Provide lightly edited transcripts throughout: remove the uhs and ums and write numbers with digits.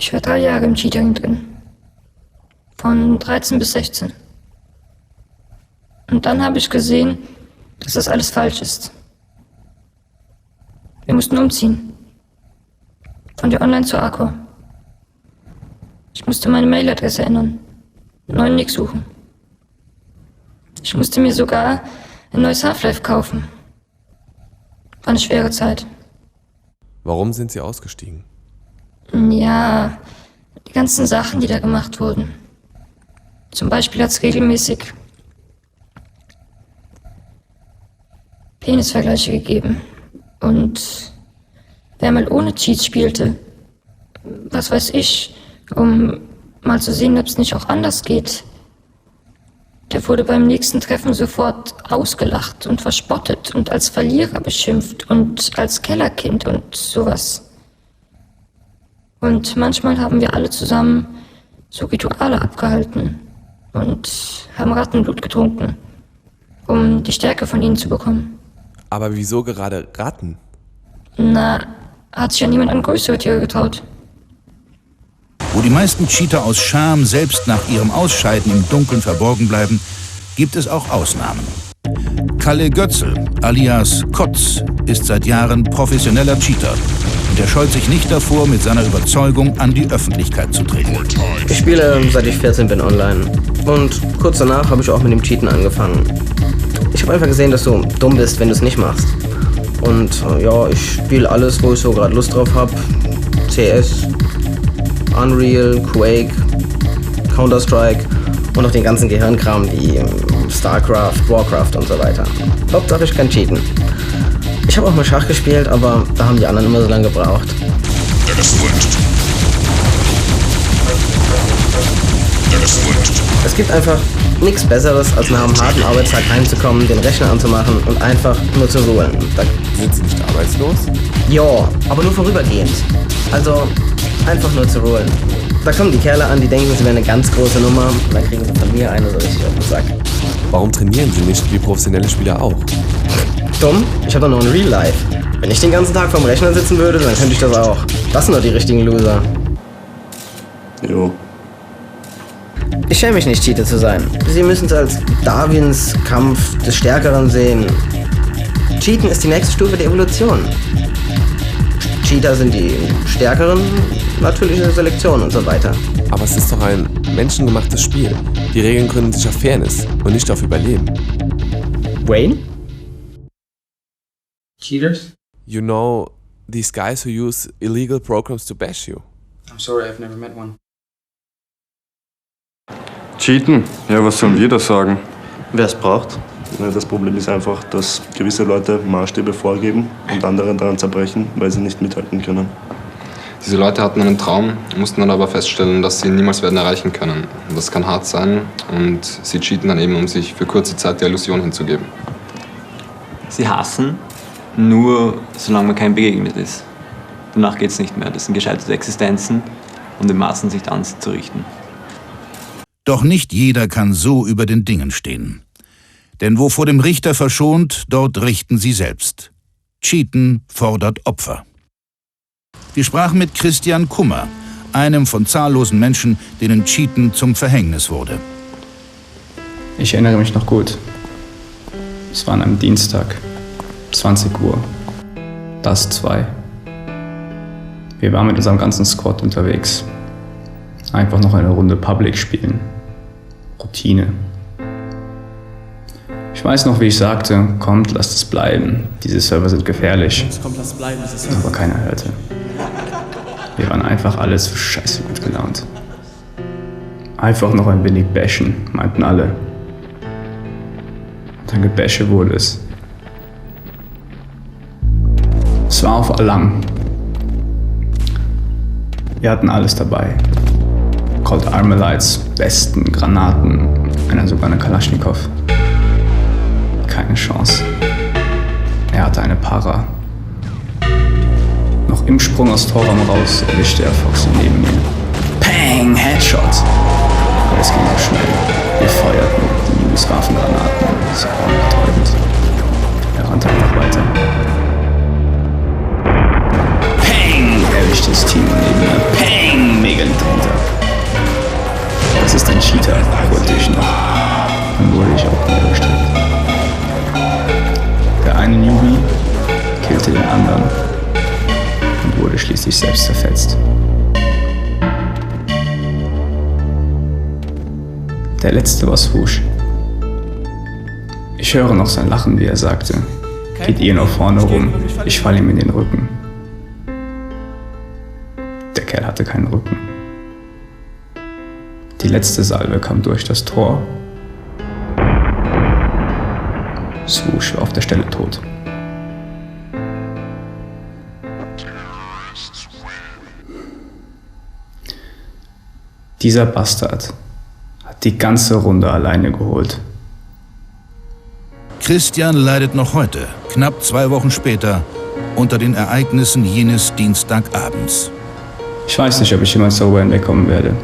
Ich war 3 Jahre im Cheatering drin. Von 13 bis 16. Und dann habe ich gesehen, dass das alles falsch ist. Wir mussten umziehen. Von der Online zur Arcor. Ich musste meine Mailadresse ändern. Einen neuen Nick suchen. Ich musste mir sogar ein neues Half-Life kaufen. War eine schwere Zeit. Warum sind Sie ausgestiegen? Ja, die ganzen Sachen, die da gemacht wurden. Zum Beispiel hat es regelmäßig Penisvergleiche gegeben. Und wer mal ohne Cheats spielte, was weiß ich, um mal zu sehen, ob es nicht auch anders geht, der wurde beim nächsten Treffen sofort ausgelacht und verspottet und als Verlierer beschimpft und als Kellerkind und sowas. Und manchmal haben wir alle zusammen so Rituale abgehalten und haben Rattenblut getrunken, um die Stärke von ihnen zu bekommen. Aber wieso gerade Ratten? Na, hat sich ja niemand an größere Tiere getraut. Wo die meisten Cheater aus Scham selbst nach ihrem Ausscheiden im Dunkeln verborgen bleiben, gibt es auch Ausnahmen. Kalle Götzl, alias Kotz, ist seit Jahren professioneller Cheater. Und er scheut sich nicht davor, mit seiner Überzeugung an die Öffentlichkeit zu treten. Ich spiele, seit ich 14 bin, online. Und kurz danach habe ich auch mit dem Cheaten angefangen. Ich habe einfach gesehen, dass du dumm bist, wenn du es nicht machst. Und ja, ich spiele alles, wo ich so gerade Lust drauf habe. CS, Unreal, Quake, Counter-Strike und auch den ganzen Gehirnkram wie StarCraft, Warcraft und so weiter. Hauptsache ich kann cheaten. Ich habe auch mal Schach gespielt, aber da haben die anderen immer so lange gebraucht. Es gibt einfach nichts Besseres, als nach einem harten Arbeitstag heimzukommen, den Rechner anzumachen und einfach nur zu ruhen. Sind Sie nicht arbeitslos? Ja, aber nur vorübergehend. Also einfach nur zu ruhen. Da kommen die Kerle an, die denken, sie wären eine ganz große Nummer und dann kriegen sie von mir eine so richtig auf den Sack. Warum trainieren Sie nicht wie professionelle Spieler auch? Dumm? Ich habe doch noch ein Real Life. Wenn ich den ganzen Tag vorm Rechner sitzen würde, dann könnte ich das auch. Das sind doch die richtigen Loser. Jo. Ich schäme mich nicht, Cheater zu sein. Sie müssen es als Darwins Kampf des Stärkeren sehen. Cheaten ist die nächste Stufe der Evolution. Cheater sind die Stärkeren, natürliche Selektion und so weiter. Aber es ist doch ein menschengemachtes Spiel. Die Regeln gründen sich auf Fairness und nicht auf Überleben. Wayne? Cheaters? You know, these guys who use illegal programs to bash you. I'm sorry, I've never met one. Cheaten? Ja, was sollen wir da sagen? Wer es braucht? Ja, das Problem ist einfach, dass gewisse Leute Maßstäbe vorgeben und andere daran zerbrechen, weil sie nicht mithalten können. Diese Leute hatten einen Traum, mussten dann aber feststellen, dass sie ihn niemals werden erreichen können. Und das kann hart sein und sie cheaten dann eben, um sich für kurze Zeit der Illusion hinzugeben. Sie hassen, nur solange man keinem begegnet ist. Danach geht's nicht mehr. Das sind gescheiterte Existenzen und in Maßen sich an sie zu richten. Doch nicht jeder kann so über den Dingen stehen. Denn wo vor dem Richter verschont, dort richten sie selbst. Cheaten fordert Opfer. Wir sprachen mit Christian Kummer, einem von zahllosen Menschen, denen Cheaten zum Verhängnis wurde. Ich erinnere mich noch gut. Es war an einem Dienstag, 20 Uhr. Das 2. Wir waren mit unserem ganzen Squad unterwegs. Einfach noch eine Runde Public spielen. Routine. Ich weiß noch, wie ich sagte, kommt, lasst es bleiben. Diese Server sind gefährlich. Kommt, lasst bleiben, aber keiner hörte. Wir waren einfach alle so scheiße gut gelaunt. Einfach noch ein wenig bashen, meinten alle. Und dann Gebäsche wurde es. Es war auf Alarm. Wir hatten alles dabei. Cold Armor-Lights, Westen, Granaten, einer sogar eine Kalaschnikow. Keine Chance. Er hatte eine Para. Noch im Sprung aus Torraum raus erwischte er Foxy neben mir. Pang! Headshot! Aber es ging auch schnell. Wir feuerten die Minuswaffengranaten. Es war betäubend. Er rannte einfach weiter. Pang! Erwischte das Team neben mir. Pang! wurde schließlich selbst zerfetzt. Der letzte war Swoosh. Ich höre noch sein Lachen, wie er sagte: Geht ihr noch vorne rum, ich falle ihm in den Rücken. Der Kerl hatte keinen Rücken. Die letzte Salve kam durch das Tor. Swoosh war auf der Stelle tot. Dieser Bastard hat die ganze Runde alleine geholt. Christian leidet noch heute, knapp 2 Wochen später, unter den Ereignissen jenes Dienstagabends. Ich weiß nicht, ob ich jemals darüber hinwegkommen werde.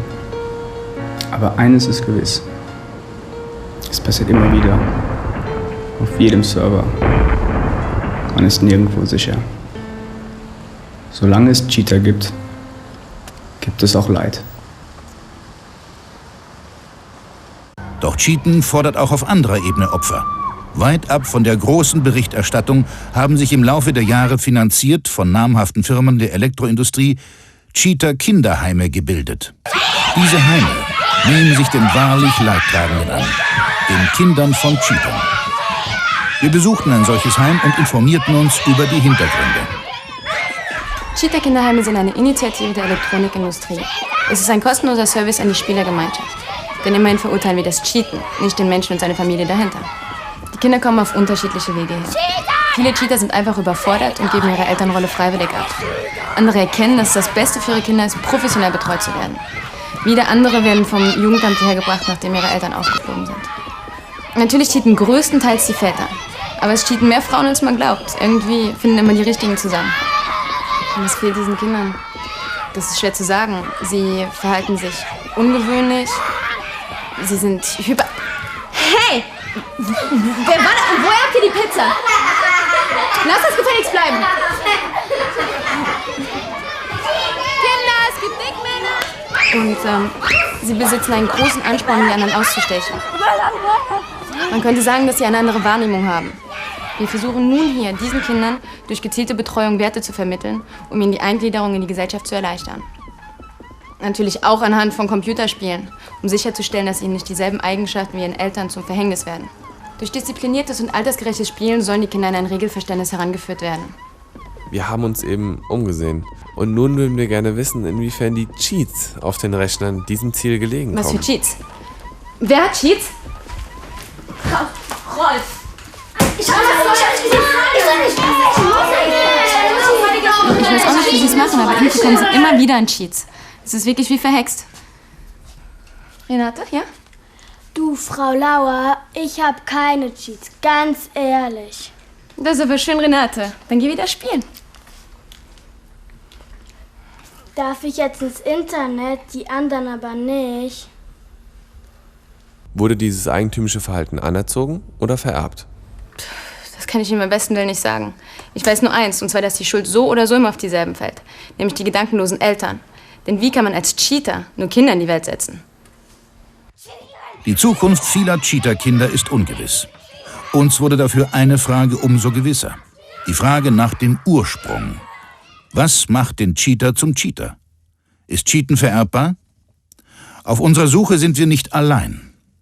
Aber eines ist gewiss. Es passiert immer wieder. Auf jedem Server. Man ist nirgendwo sicher. Solange es Cheater gibt, gibt es auch Leid. Doch Cheaten fordert auch auf anderer Ebene Opfer. Weit ab von der großen Berichterstattung haben sich im Laufe der Jahre finanziert von namhaften Firmen der Elektroindustrie Cheater-Kinderheime gebildet. Diese Heime nehmen sich den wahrlich Leidtragenden an, den Kindern von Cheatern. Wir besuchten ein solches Heim und informierten uns über die Hintergründe. Cheater-Kinderheime sind eine Initiative der Elektronikindustrie. Es ist ein kostenloser Service an die Spielergemeinschaft. Denn immerhin verurteilen wir das Cheaten, nicht den Menschen und seine Familie dahinter. Die Kinder kommen auf unterschiedliche Wege her. Viele Cheater sind einfach überfordert und geben ihre Elternrolle freiwillig ab. Andere erkennen, dass das Beste für ihre Kinder ist, professionell betreut zu werden. Wieder andere werden vom Jugendamt hergebracht, nachdem ihre Eltern aufgeflogen sind. Natürlich cheaten größtenteils die Väter. Aber es cheaten mehr Frauen, als man glaubt. Irgendwie finden immer die Richtigen zusammen. Und es fehlt diesen Kindern. Das ist schwer zu sagen. Sie verhalten sich ungewöhnlich. Sie sind hyper... Hey! Wer war da? Und woher habt ihr die Pizza? Lass das gefälligst bleiben! Kinder, es gibt Dickmänner! Und sie besitzen einen großen Ansporn, die anderen auszustechen. Man könnte sagen, dass sie eine andere Wahrnehmung haben. Wir versuchen nun hier, diesen Kindern durch gezielte Betreuung Werte zu vermitteln, um ihnen die Eingliederung in die Gesellschaft zu erleichtern. Natürlich auch anhand von Computerspielen, um sicherzustellen, dass ihnen nicht dieselben Eigenschaften wie ihren Eltern zum Verhängnis werden. Durch diszipliniertes und altersgerechtes Spielen sollen die Kinder in ein Regelverständnis herangeführt werden. Wir haben uns eben umgesehen. Und nun würden wir gerne wissen, inwiefern die Cheats auf den Rechnern diesem Ziel gelegen kommen. Was für Cheats? Wer hat Cheats? Rolf! Ich weiß auch nicht, wie sie es machen, aber irgendwie kommen sie immer wieder an Cheats. Es ist wirklich wie verhext. Renate, ja? Du, Frau Lauer, ich habe keine Cheats, ganz ehrlich. Das ist aber schön, Renate. Dann geh wieder spielen. Darf ich jetzt ins Internet, die anderen aber nicht? Wurde dieses eigentümliche Verhalten anerzogen oder vererbt? Das kann ich Ihnen beim besten Willen nicht sagen. Ich weiß nur eins, und zwar, dass die Schuld so oder so immer auf dieselben fällt. Nämlich die gedankenlosen Eltern. Denn wie kann man als Cheater nur Kinder in die Welt setzen? Die Zukunft vieler Cheater-Kinder ist ungewiss. Uns wurde dafür eine Frage umso gewisser. Die Frage nach dem Ursprung. Was macht den Cheater zum Cheater? Ist Cheaten vererbbar? Auf unserer Suche sind wir nicht allein.